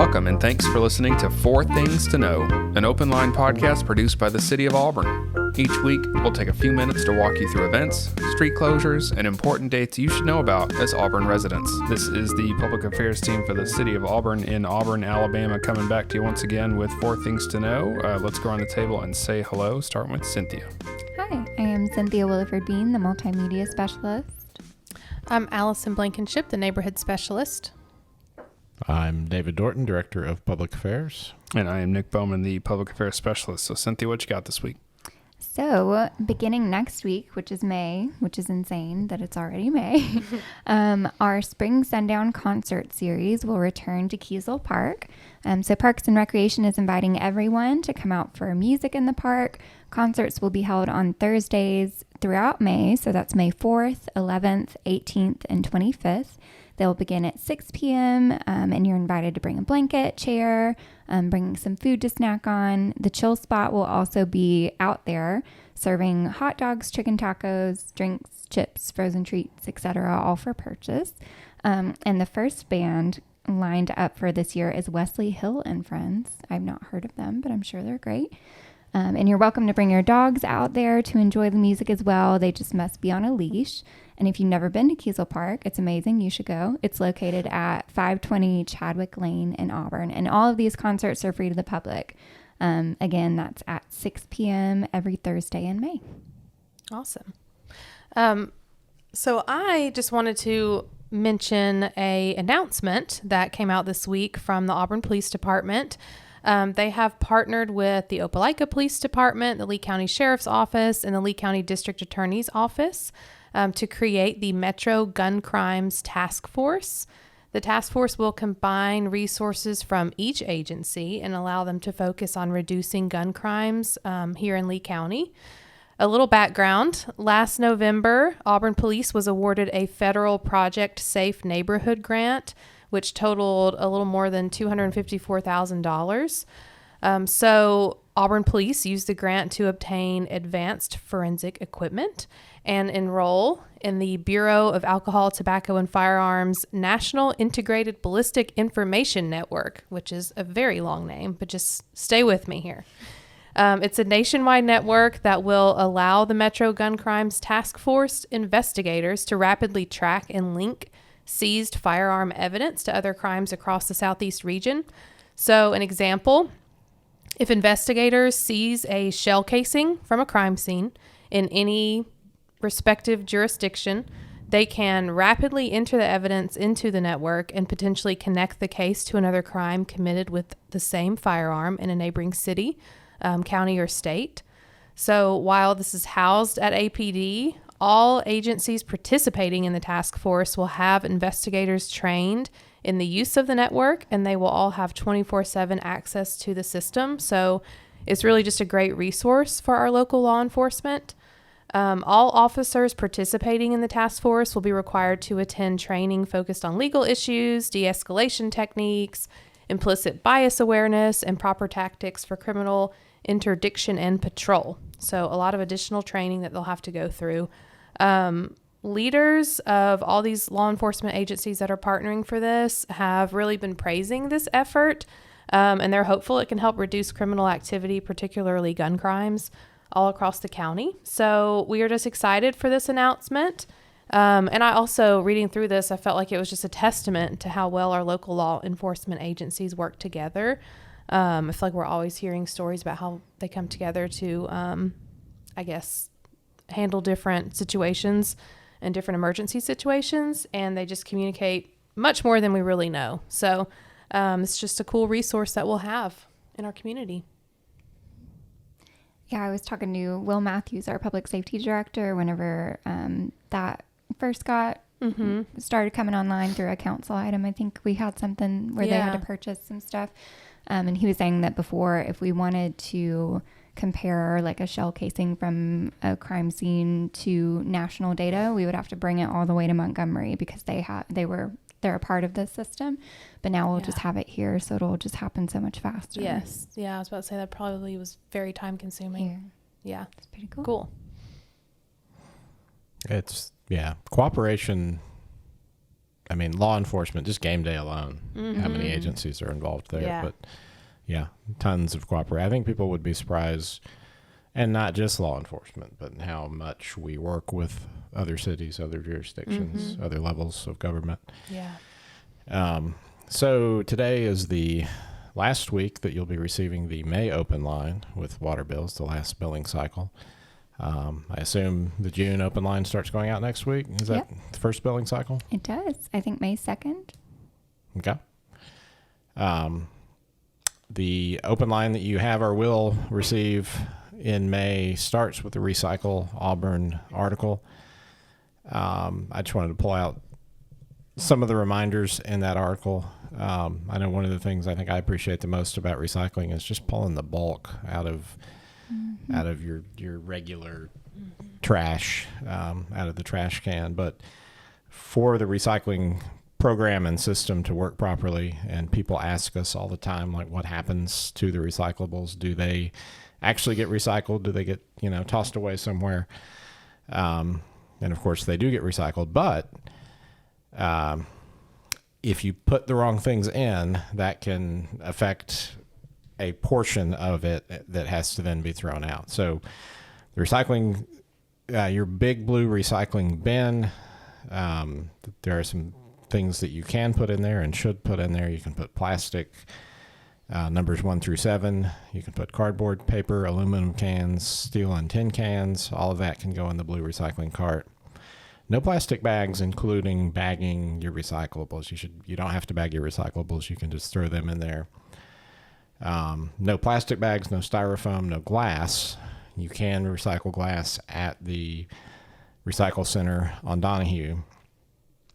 Welcome and thanks for listening to Four Things to Know, an open line podcast produced by the City of Auburn. Each week, we'll take a few minutes to walk you through events, street closures, and important dates you should know about as Auburn residents. This is the public affairs team for the City of Auburn in Auburn, Alabama, coming back to you once again with Four Things to Know. Let's go around the table and say hello, starting with Cynthia. Hi, I am Cynthia Williford-Bean, the multimedia specialist. I'm Allison Blankenship, the neighborhood specialist. I'm David Dorton, Director of Public Affairs. And I am Nick Bowman, the public affairs specialist. So Cynthia, what you got this week? So, beginning next week, which is May, which is insane that it's already May, our Spring Sundown Concert Series will return to Kiesel Park. So Parks and Recreation is inviting everyone to come out for music in the park. Concerts will be held on Thursdays throughout May, so that's May 4th, 11th, 18th, and 25th. They'll begin at 6 p.m., and you're invited to bring a blanket, chair, bring some food to snack on. The chill spot will also be out there serving hot dogs, chicken tacos, drinks, chips, frozen treats, etc., all for purchase. And the first band lined up for this year is Wesley Hill and Friends. I've not heard of them, but I'm sure they're great. And you're welcome to bring your dogs out there to enjoy the music as well. They just must be on a leash. And if you've never been to Kiesel Park, it's amazing. You should go. It's located at 520 Chadwick Lane in Auburn. And all of these concerts are free to the public. Again, that's at 6 p.m. every Thursday in May. Awesome. So I just wanted to mention an announcement that came out this week from the Auburn Police Department. They have partnered with the Opelika Police Department, the Lee County Sheriff's Office, and the Lee County District Attorney's Office to create the Metro Gun Crimes Task Force. The task force will combine resources from each agency and allow them to focus on reducing gun crimes here in Lee County. A little background. Last November, Auburn Police was awarded a federal Project Safe Neighborhood grant, which totaled a little more than $254,000. So Auburn Police used the grant to obtain advanced forensic equipment and enroll in the Bureau of Alcohol, Tobacco, and Firearms National Integrated Ballistic Information Network, which is a very long name, but just stay with me here. It's a nationwide network that will allow the Metro Gun Crimes Task Force investigators to rapidly track and link seized firearm evidence to other crimes across the Southeast region. So an example, if investigators seize a shell casing from a crime scene in any respective jurisdiction, they can rapidly enter the evidence into the network and potentially connect the case to another crime committed with the same firearm in a neighboring city, county, or state. So while this is housed at APD, all agencies participating in the task force will have investigators trained in the use of the network, and they will all have 24/7 access to the system. So it's really just a great resource for our local law enforcement. All officers participating in the task force will be required to attend training focused on legal issues, de-escalation techniques, implicit bias awareness, and proper tactics for criminal interdiction and patrol. So a lot of additional training that they'll have to go through. Leaders of all these law enforcement agencies that are partnering for this have really been praising this effort, and they're hopeful it can help reduce criminal activity, particularly gun crimes, all across the county. So we are just excited for this announcement. And I also, reading through this, I felt like it was just a testament to how well our local law enforcement agencies work together. I feel like we're always hearing stories about how they come together to, handle different situations and different emergency situations, and they just communicate much more than we really know. So it's just a cool resource that we'll have in our community. Yeah, I was talking to Will Matthews, our public safety director, whenever that first got started coming online through a council item. I think we had something where they had to purchase some stuff. And he was saying that before, if we wanted to compare like a shell casing from a crime scene to national data, we would have to bring it all the way to Montgomery because they're a part of the system. But now we'll just have it here, so it'll just happen so much faster. Yes. Yeah, I was about to say that probably was very time consuming. Yeah. It's pretty cool. Cool. It's, cooperation I mean, law enforcement, just game day alone, how many agencies are involved there. Yeah. But yeah, tons of cooperation. I think people would be surprised, and not just law enforcement, but how much we work with other cities, other jurisdictions, other levels of government. Yeah. So today is the last week that you'll be receiving the May open line with water bills, the last billing cycle. I assume the June open line starts going out next week. Is that the first billing cycle? It does. I think May 2nd. Okay. The open line that you have or will receive in May starts with the Recycle Auburn article. I just wanted to pull out some of the reminders in that article. I know one of the things I think I appreciate the most about recycling is just pulling the bulk out of your regular trash, out of the trash can. But for the recycling program and system to work properly, and people ask us all the time, like, what happens to the recyclables? Do they actually get recycled? Do they get, tossed away somewhere? And of course they do get recycled, but if you put the wrong things in, that can affect a portion of it that has to then be thrown out. So the recycling, your big blue recycling bin, there are some things that you can put in there and should put in there. You can put plastic, numbers 1 through 7. You can put cardboard, paper, aluminum cans, steel and tin cans. All of that can go in the blue recycling cart. No plastic bags, including bagging your recyclables. You don't have to bag your recyclables. You can just throw them in there. No plastic bags, no styrofoam, no glass. You can recycle glass at the recycle center on Donahue.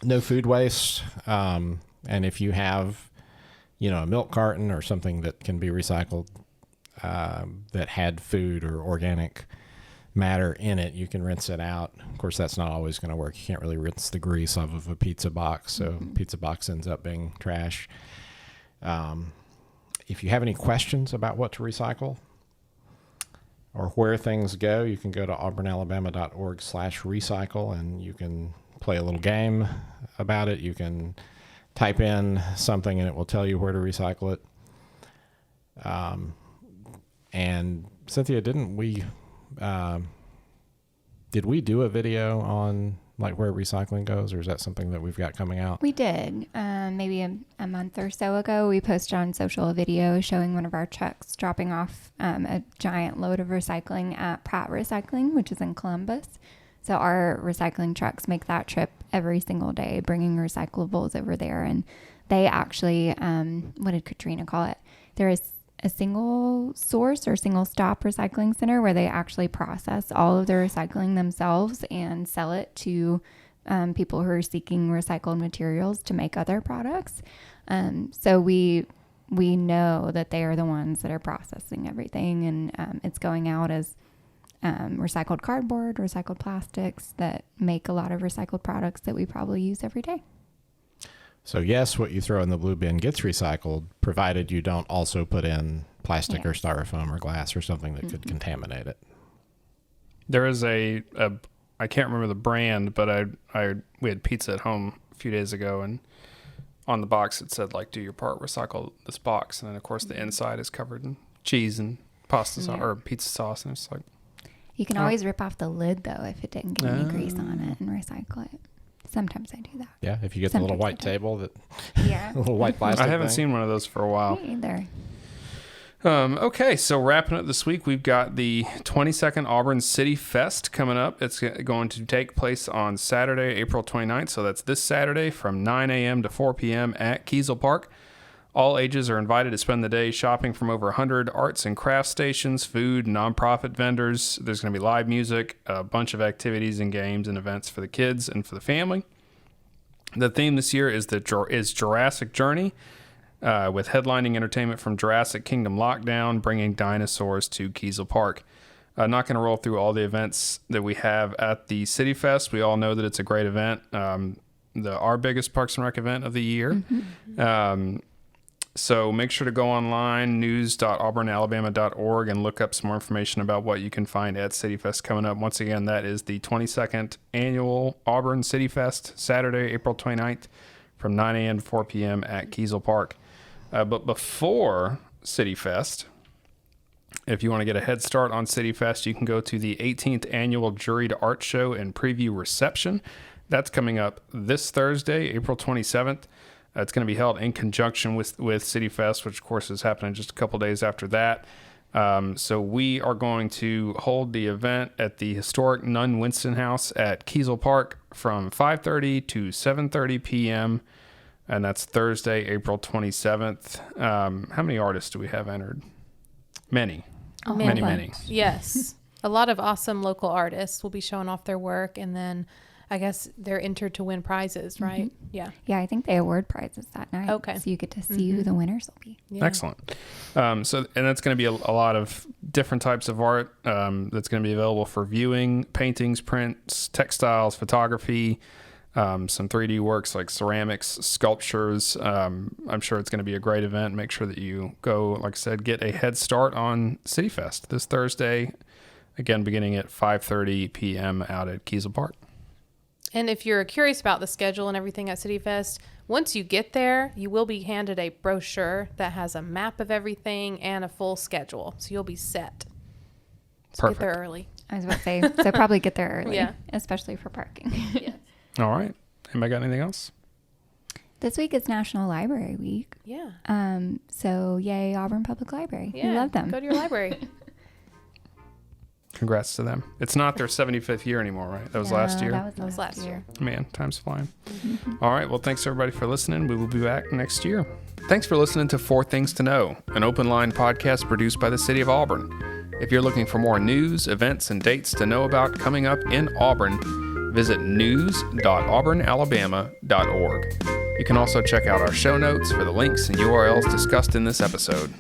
No food waste. And if you have, a milk carton or something that can be recycled, that had food or organic matter in it, you can rinse it out. Of course, that's not always going to work. You can't really rinse the grease off of a pizza box, so pizza box ends up being trash. If you have any questions about what to recycle or where things go, you can go to auburnalabama.org/recycle, and you can play a little game about it. You can type in something and it will tell you where to recycle it. And Cynthia, did we do a video on like where recycling goes, or is that something that we've got coming out? We did. Maybe a month or so ago, we posted on social a video showing one of our trucks dropping off a giant load of recycling at Pratt Recycling, which is in Columbus. So our recycling trucks make that trip every single day, bringing recyclables over there. And they actually, what did Katrina call it? There is a single source or single stop recycling center where they actually process all of their recycling themselves and sell it to people who are seeking recycled materials to make other products. So we know that they are the ones that are processing everything, and it's going out as recycled cardboard, recycled plastics that make a lot of recycled products that we probably use every day. So yes, what you throw in the blue bin gets recycled, provided you don't also put in plastic or styrofoam or glass or something that could contaminate it. There is I can't remember the brand, but we had pizza at home a few days ago, and on the box it said, like, do your part, recycle this box. And then of course the inside is covered in cheese and pasta sauce or pizza sauce, and it's like, you can always rip off the lid though if it didn't get any grease on it and recycle it. Sometimes I do that. Yeah, if you get the little white table that, yeah, little white plastic. I haven't thing. seen one of those for a while. Me either. Okay, so wrapping up this week, we've got the 22nd Auburn CityFest coming up. It's going to take place on Saturday, April 29th. So that's this Saturday from 9 a.m. to 4 p.m. at Kiesel Park. All ages are invited to spend the day shopping from over 100 arts and crafts stations, food, nonprofit vendors. There's going to be live music, a bunch of activities and games and events for the kids and for the family. The theme this year is Jurassic Journey, with headlining entertainment from Jurassic Kingdom Lockdown, bringing dinosaurs to Kiesel Park. Not going to roll through all the events that we have at the CityFest. We all know that it's a great event, our biggest Parks and Rec event of the year. So make sure to go online, news.auburnalabama.org, and look up some more information about what you can find at CityFest coming up. Once again, that is the 22nd annual Auburn CityFest, Saturday, April 29th, from 9 a.m. to 4 p.m. at Kiesel Park. But before CityFest, if you want to get a head start on CityFest, you can go to the 18th annual Juried Art Show and Preview Reception. That's coming up this Thursday, April 27th. It's going to be held in conjunction with CityFest, which, of course, is happening just a couple days after that. So we are going to hold the event at the historic Nunn Winston House at Kiesel Park from 5:30 to 7:30 p.m., and that's Thursday, April 27th. How many artists do we have entered? Many. Many. Yes. A lot of awesome local artists will be showing off their work, and then I guess they're entered to win prizes, right? Mm-hmm. Yeah. Yeah, I think they award prizes that night. Okay. So you get to see who the winners will be. Yeah. Excellent. And that's going to be a lot of different types of art that's going to be available for viewing: paintings, prints, textiles, photography, some 3D works like ceramics, sculptures. I'm sure it's going to be a great event. Make sure that you go, like I said, get a head start on CityFest this Thursday, again, beginning at 5:30 p.m. out at Kiesel Park. And if you're curious about the schedule and everything at CityFest, once you get there, you will be handed a brochure that has a map of everything and a full schedule. So you'll be set. So Perfect. Get there early. I was about to say, so probably get there early. Yeah. Especially for parking. Yes. All right. Anybody got anything else? This week is National Library Week. Yeah. So yay, Auburn Public Library. Yeah. We love them. Go to your library. Congrats to them. It's not their 75th year anymore, right? That was last year. That was last year. Man, time's flying. All right. Well, thanks everybody for listening. We will be back next year. Thanks for listening to Four Things to Know, an open line podcast produced by the City of Auburn. If you're looking for more news, events, and dates to know about coming up in Auburn, visit news.auburnalabama.org. You can also check out our show notes for the links and URLs discussed in this episode.